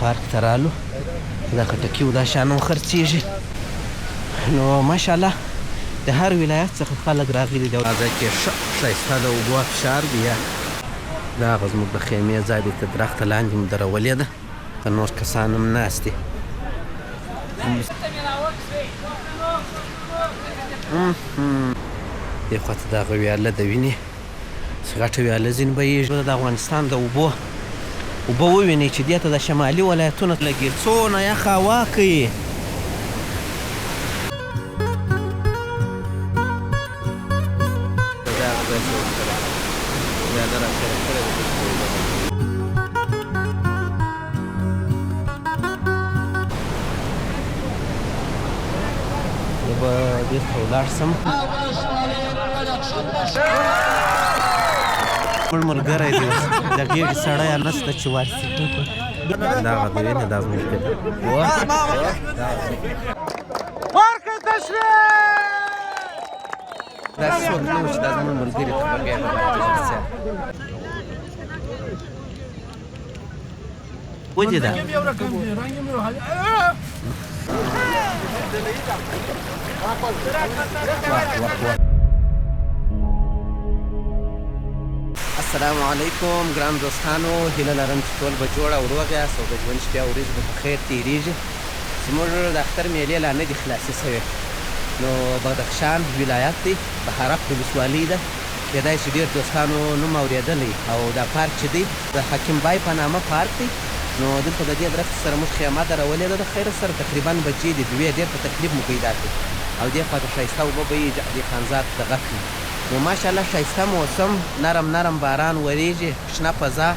پارک ته رالو دا خټکي و دا شیان هم خرڅېږي نو ماشاءالله د هر ولایت څخه خلک راغلي دي دا ځای کې ښایسته د اوبو ابشار دي یا دا هغه زموږ د خیمې ځای دی تر درخته لاندې مو درولې ده که نور کسان هم ناست دي دې خواته دغه ویاله د وینې غټه ویاله ځینې بهیږي د افغانستان د اوبو ووینئ چې دې ته د شمالي ولایتونو لګي څونه یخه هوا کوي دې ته ولاړ شم خپل ملګری دی د غېږې سړی نشته چې ورسي دغه د وینې دا زموږ دی ورکړئ تشریف داسې څوک نه و چې دا زموږ ملګري ته بګۍ به باید ورسي ودې ده السلام علیکم ګران دوستانو هیله لرم چې ټول به جوړ او روغ یاست او د ژوند شپې او ورځې به په خیر تېرېږي زموږ د اختر میلې لا نه دي خلاصې شوې نو بدخشان ولایت دی بهارک ولسوالۍ ده کېدای شي ډېر دوستانو نوم اورېدلی او دا پارک چې دی د حکیم بای په نامه پارک دی نو دلته د دې درخت سره موږ خیمه درولې ده د خیره سره تقریبا بجې دي دوې ډېر په تکلیف مو پیدا کړي او دې خواته ښایسته اوبه به یې جعلي خانزاد دغه کړي نو ماشاءالله ښایسته موسم نرم باران وریږي شنه فضا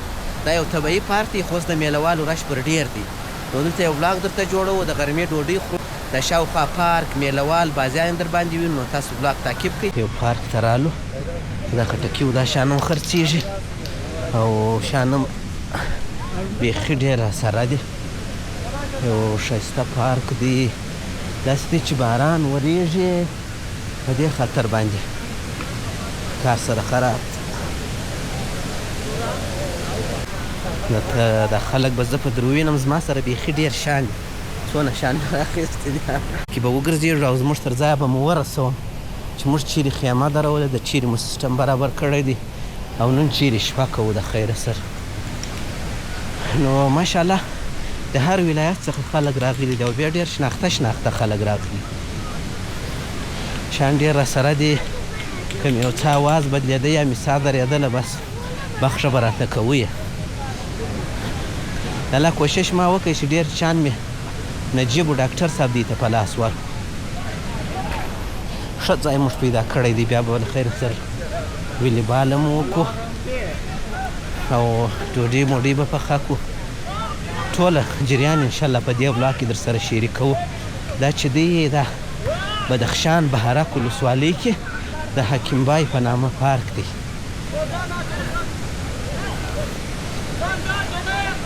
دا یو طبیعي پارک دی خو اوس د میلهوالو رش پر ډېر دی نو دلته یو بلاګ درته جوړوو د غرمې ډوډۍ خورو د شاوخوا پارک میلهوال بازیان در باندې وي نو تاسو بلاګ تعقیب کړئ یو پارک ته رالو دا خټکي و دا شیان هم خرڅېږي او شیان هم بیخي ډېر سره دي یو ښایسته پارک دی داسې دی چې باران وریږي په دې خطر باندې کار سره خراب دا خلک به زه په در ووینم زما سره بیخي ډېر شان دي څونه شان راخیستي دي کې به وګرځېږو او زموږ تر ځایه به مو ورسوم چې موږ چیرې خیمه درولې ده چیرې مو سیسټم برابر کړی دی او نن چیرې شپه کوو د خیره سره نو ماشاءالله د هر ولایت څخه خلک راغلي دي او بیا ډېر شناخته خلک راغلي شان ډېر راسره دي کوم یو څه اواز بدلېده یا مې ساه درېدله بس بخښه به راته کوو د الله کوشش ما وکړئ چې ډېر شان مې نجیب و ډاکټر صاحب دې ته په لاس ورکړو ښه ځای موږ پیدا کړی دی بیا به له خیر سره ولیبال هم وکړو او ډوډۍ موډۍ به پخه کړو ټوله جریان انشاءالله په دې بلاګ کې در سره شریکوو دا چې دی دا بدخشان بهارک ولسوالۍ کې د حکیم بای په نامه پارک دی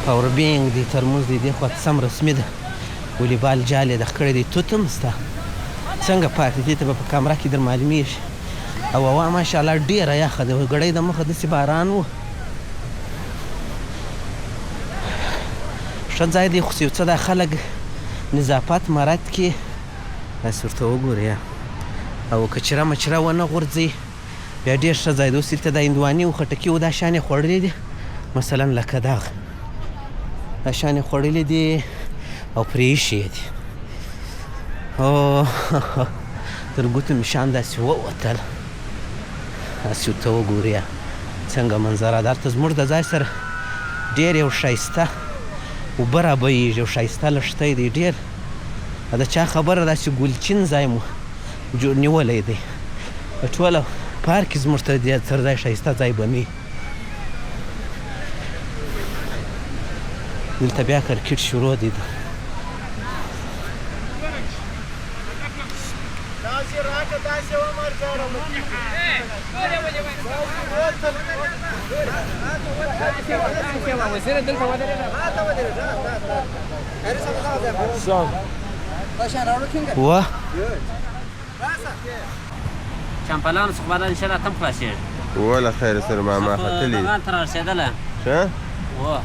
پاور بینک دی ترموز دی دې خواته سم رسمي ده ولیبال جال یې دغه کړی دی توت هم سته څنګه پارک دی دې ته به په کامره کې در معلومیږي او هوا ماشاءالله ډېره یخه ده ګړی د مخه داسې باران و ښه ځای دی خو یو څه دا خلک نظافت مرد کې داسې ورته وګورې او کچره مچره ونه غورځي بیا ډېر ښه ځای دی اوس دلته دا هندواني و خټکي و دا شیان یې خوړلي دي مثلا لکه دغه دا شیان یې خوړلي دي او پرې ایښي دي او تر ګوتو مې شیان داسې ووتل داسې ورته وګورې څنګه منظره ده هلته زموږ د ځای سره ډېر یو ښایسته اوبه رابهیږي یو ښایسته لښتی دی ډېر د چا خبره داسې ګلچین ځای مو نیولی دی ټوله پارک کې زموږ تر ځای ښایسته ځای به مې دلته بیا کرکټ شروع دی و چمپلان څخه بعد ان شاء الله تم خلاصېږي ولا خیر سره ما ختلې تر رسېدله ښه و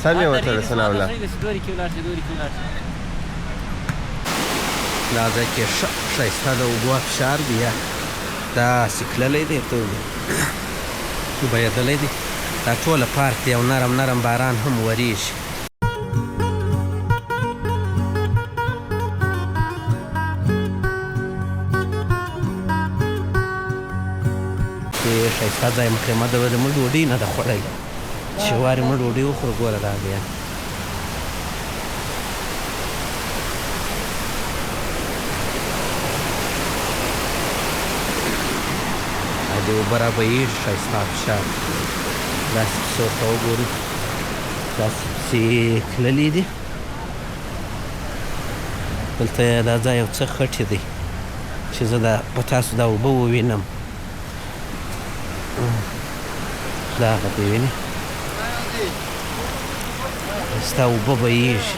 سم یې وتړه ثناءالله دوري کې ولاړ شي دوري کې ولاړ شي دا ځای کې ښایسته د اوبو ابشار دی یا داسې کللی دی بهېدلی دی دا ټوله پارک دی او نرم نرم باران هم وریږي ښایسته ځای مقیمت د موږ ډوډۍ نه ده خوړلې چې وارې موږ ډوډۍ وخورو ګوره دا بیا د اوبه را بهېږي ښایسته ابشار داسې پسې ورته وګورو داسې پسې تللي دي دلته دا ځای یو څه خټې دی چې زه په تاسو دا اوبه ووینم دا هغه دی وینې ښایسته اوبه بهېږي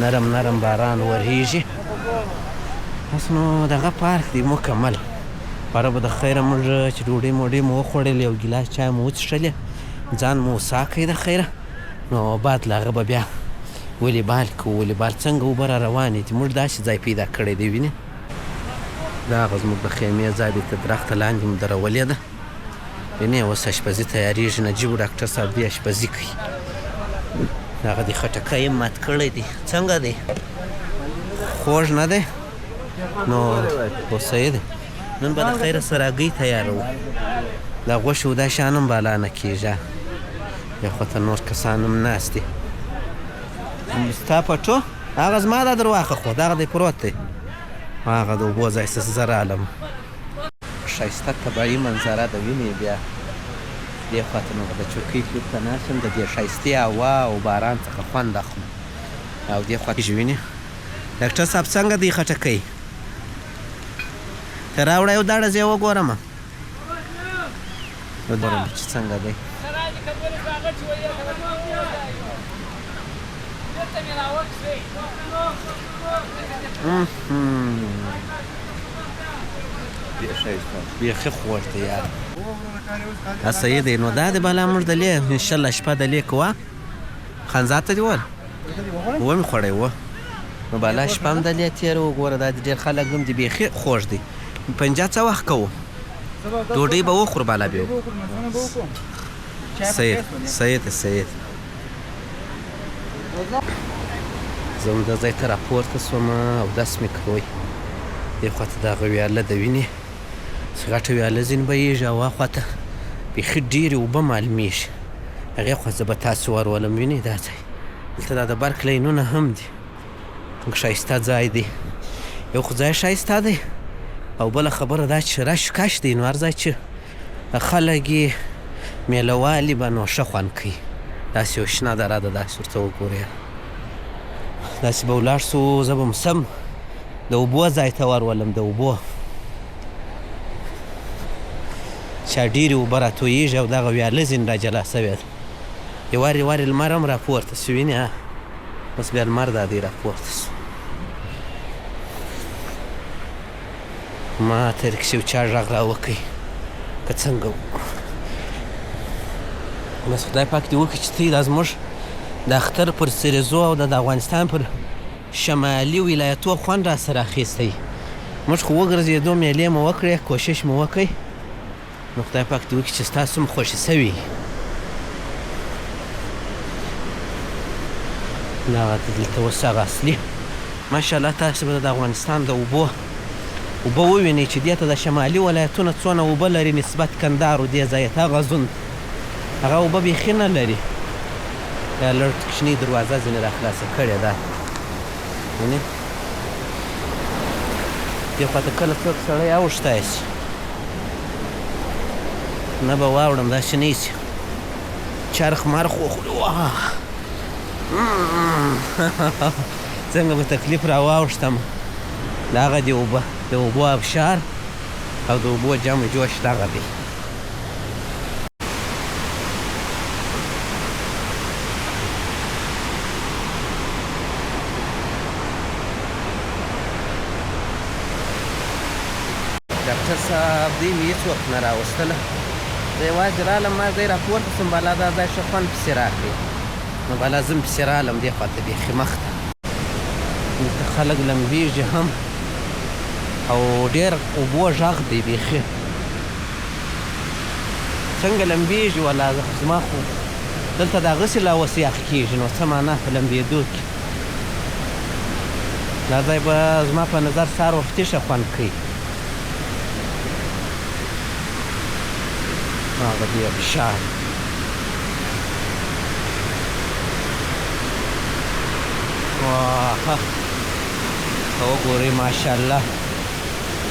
نرم نرم باران ورېږي بس نو دغه پارک دی مکمل باره به د خیره موږ چې ډوډۍ موډۍ مو وخوړلې یو ګیلاس چای مو وڅښلې ځان مو وسا کړی د خیره نو بعد له هغه به بیا ولیبال کوو ولیبال څنګه اوبه را روانې دي موږ داسې ځای پیدا کړی دی وینې دا هغه زموږ د خیمې ځای دی تر درخته لاندې مو درولې ده وینې اوس اشپزي تیارېږي نجیب ډاکټر صاحب دی اشپزي کوي هغه دی خټکی یې مات کړی دی څنګه دی خوږ نه دی نو اوسه دی نن به د خیره سراګۍ تیاروو دا غوښې دا شیان هم بالا نه کېږي یا خو ته نور کسان هم ناست دي ستا پټو هغه زما دا در واخه خو دغه دی پروت دی هغه د اوبو ځای څه زه رالم ښایسته طبیعي منظره ده وینې بیا دې خوا ته نو د چوکۍ کلوب ته ناست یم د دې ښایستې هوا او باران څخه خوند اخلم او دې خوا کېږي وینې ډاکټر صاحب څنګه دی خټکی ته راوړه یو داړه زه یې وګورم وګورم چې څنګه دی بیخي خوږ دی یار دا صحیح دی نو دا دی بالا موږ دلې انشاءالله شپه دلې کوه خانزاد ته دې وویل ومې خوړی و نو بالا شپه هم دلې تېره وګوره دا ډېر خلک هم دي بیخي خوږ دی پنجه څه وخت کوو ډوډۍ به وخورو بالا بیا صحیح دی زه هم د ځای ته راپورته شوم اودس مې کوی دې خوا ته دغه ویاله د وینې غټه ویاله ځینې بهېږي او هاخوا ته بیخي ډېرې اوبه معلومېږي هغې خوا زه به تاسو ورولم وینې دا ځای دلته دا د برق لینونه هم دي ښایسته ځای دی یو خو ځای ښایسته دی او بله خبره دا چې رش کش دی نو هر ځای چې خلک یې میله والي به نو ښه خوند کوي داسې یو شنه دره ده داسې ورته وګورئ داسې به ولاړ سو زه به سم د اوبو ځای ته ورولم د اوبو چا ډېرې اوبه راتویېږي او دغه ویاله ځینې را جلا سوې ده یو وارې لمر هم راپورته سو وینې بس بیا لمر دا دی راپورته سو ما ته رکشي یو چا غږ راوکړئ که څنګه و بس خدای پاک دې وکړي چې ته دا زموږ د اختر پر سریزو او د افغانستان پر شمالي ولایتو خوند را سره اخیستی موږ خو وګرځېدو میلې مو وکړې کوشش مو وکړئ نو خدای پاک دې وکړي چې ستاسو هم خوښې سوي دغه دلته اوس هغه اصلي ماشاءالله تاسو به د افغانستان د اوبه ووینئ چې دې ته د شمالي ولایتونه څونه اوبه لري نسبت کندهار و دې ځای ته غزون هغه اوبه بیخي نه لري دا لږ کوچنۍ دروازه ځینې را خلاصه کړې ده وینې دې خوا ته کله څوک سړی اوښتی شي نه به واوړم داسې نه ایسي چرخ مرخ وخوري څنګه به تکلیف را واوښتم د هغه د اوبو ابشار او د اوبو جمع جوش دغه دی ډاکټر صاحب دی مې هېڅ وخت نه راوستله زه یوازې رالم ما ځای راپورته شوم بالا دا ځای ښه خوند پسې راکړې نو به لازم پسې رالم دې خواته بیخي مخ ته دلته خلک لمبېږي هم او ډېر اوبو غږ دی بیخي څنګه لمبېږي ولا زما خو دلته دغسې لا اوس یخ کېږي نو څه معنا په لمبېدو کې دا ځای به زما په نظر سهار وختي ښه خوند کوي هغه دی ابشار واه ته وګورئ ماشاءالله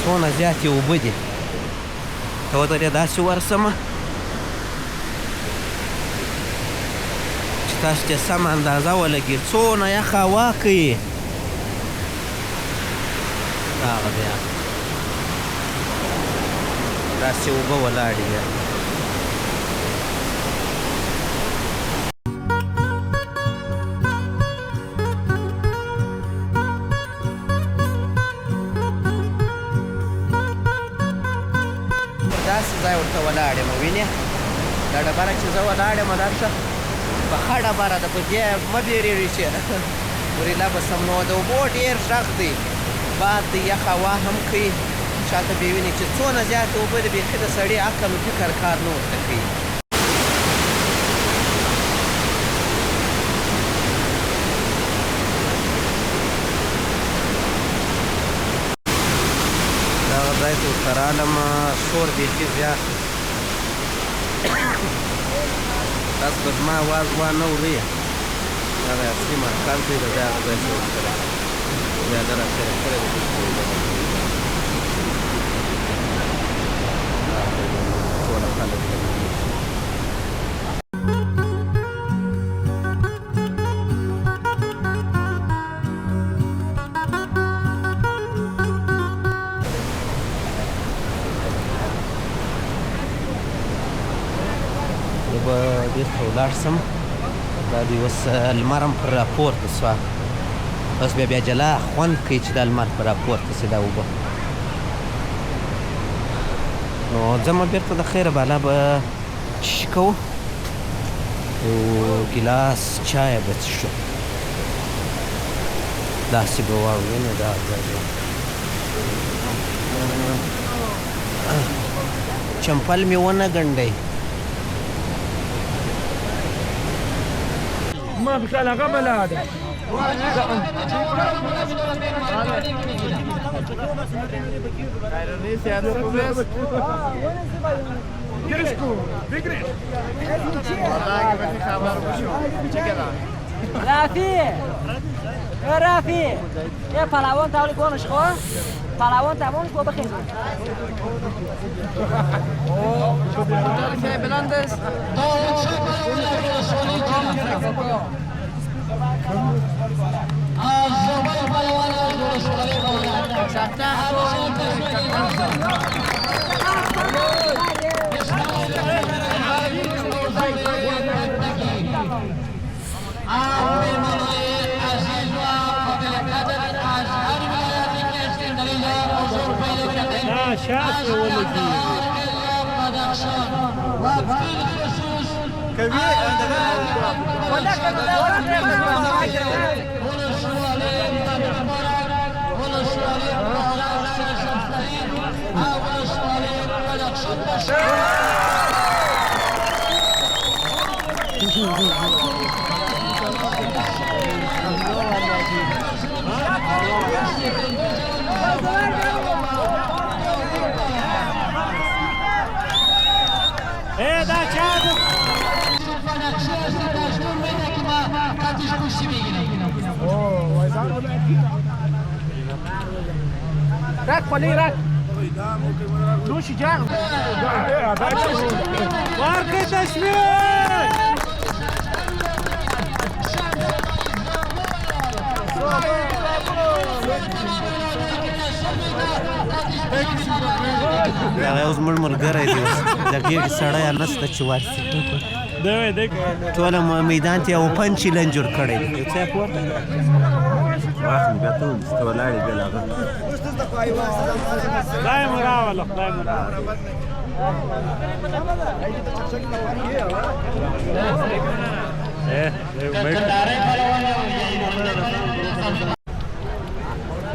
څونه زیاتې اوبه دي ته ودرې داسې ورسمه چې تاسو ته سمه اندازه ولګي څونه یخه هوا کوي هغه دی داسې اوبه ولاړې دي داسې ځای ورته ولاړ یم وینې دا ډبره چې زه ولاړ یم دا ښه پخه ډبره ده په دې مه بیرېږئ چې ورېله به سم نو د اوبو ډېر غږ دی باد د یخ هوا هم کوي شاته به ویني چې څونه زیاتې اوبه دي بیخي د سړي عقل و فکر کار نه ورته کوي دغه ځای ته ورته رالم شور بیخي زیات تاسو به زما اواز وانه اورئ دا د اصلي مرکز دی د دغه ځای څخه ورسره بیا ده راسره کړی دی ټوله خلک زه به بېرته ولاړ شم دا دوی اوس لمر هم پر راپورته سوه اوس بیا جلا خوند کوي چې دا لمر پر راپورته سي دا اوبه نو ځمه بېرته د خیره بالا به چشي کوو او ګیلاس چای به څښو داسې به واورینو دا چمپل مې ونه ګنډئ ما بك على قبل هذا رافی رافی یه پلاوان تاولی کنش خواه پلاوان تاولی کنه بخیر اوه بلندست شاف ولا ايه ده چاده رك خليه رك دوشي جان وارك تشويق دا یو زموږ ملګری دی د ګېډې سړی نسته چې ورسي ټوله میدان ته یو پن چیلنج جوړ کړی دی یو څه یې پورته واخلم بیا ته ته ولاړې بیا له هغه خدای مو راوله خدای مو راوله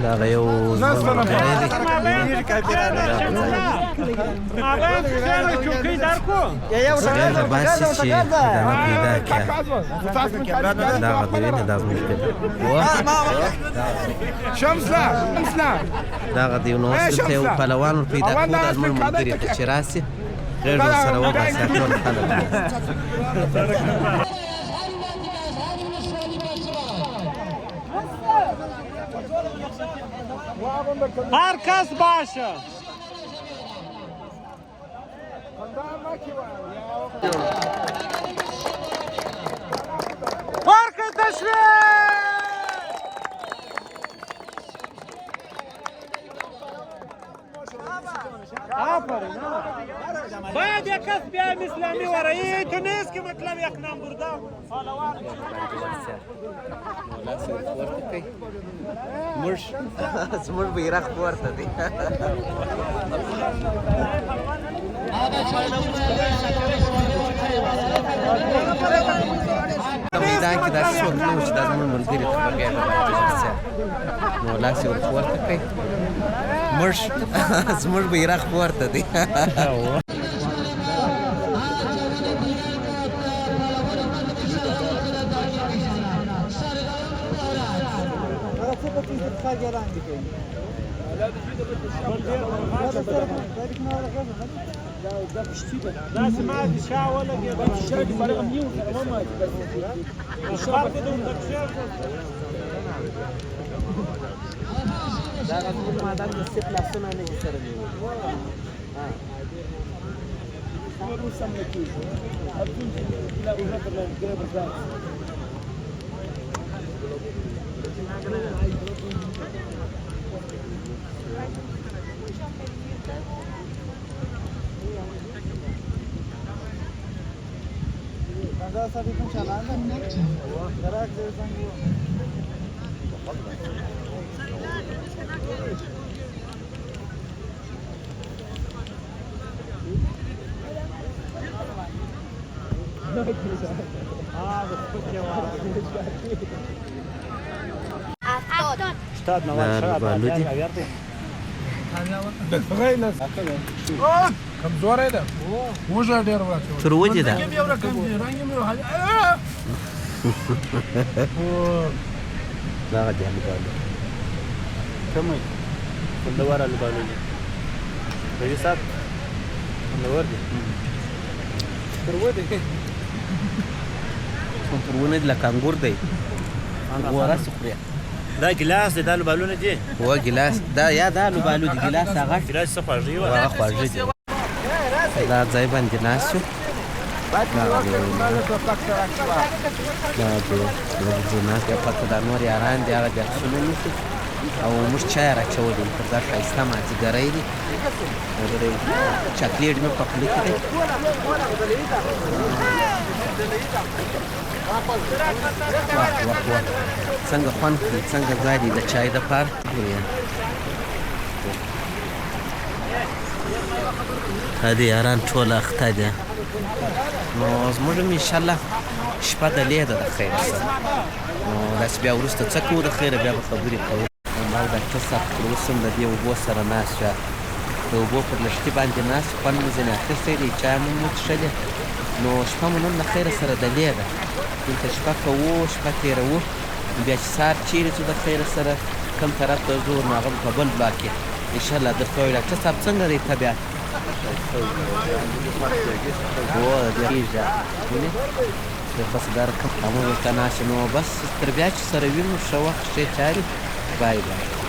دا یو زموږ دی سګر د باسي چې دغه پیدا کړه دغه دی نه دا مشکل دغه دی نو څه یو پهلوان پیدا کړو د زموږ ملګري ته چې راسي غیر سره وباسي ټول خلک هر کس باشه ورکه تشویق آفرین باید یک کس بیایم اسلامی ورایی تو نیست که مطلب یک نمبرده زموږ بیرغ پورته دی میدان کې داسې څوک نه و چې دا زموږ ملګري ته بغیر نو لاس یې ور پورته کړئ زموږ بیرغ پورته دی کمزوری ده وږه ډېر واچوه تر ودې ده دغه دی الوبالو کومه خوندور الوبالو دي رئیس صاحب خوندور دي تر ودې تر ونه دي لکه انګور دی وراسې خوري دا ګلاس دی دا الوبالو نه دي هو ګلاس دا یا دا الوبالو دي ګلاس هغه ګلاس څه خواږه وي هغه خواږه دي دا ځای باندې ناست یو یا پته دا نور یاران دي هغه بکسونه نیسي او موږ چای راچولی پر دا ښایسته مازدیګری دي چاکلیټ مې په خوله کې دی واه څنګه خوند کوي څنګه ځای دی د چای دپاره دا دي یاران ټول اخته دي نو زموږ هم انشاءالله شپه د لیده د خیر سره نو داسې بیا وروسته څه کوو د خیره بیا به خبرې کوو ما ډاکټر صاحب تر اوسه هم د دې اوبو سره ناست وه د اوبو پر لښتي باندې ناست خوند مو ځینې اخیستی دی چای مو وڅښلې نو شپه مو نن د خیره سره د لیده دلته شپه کوو شپه تېروو بیا چې سهار چیرې ځو د خیره سره کوم طرف ته ځو نو هغه په بل بلاک کې انشاءالله درته وایي ډاکټر صاحب څنګه دی طبیعت بس در همون ورته ناست نو بس تر بیا چې سره وینو ښه وخت ښې چارې بای بای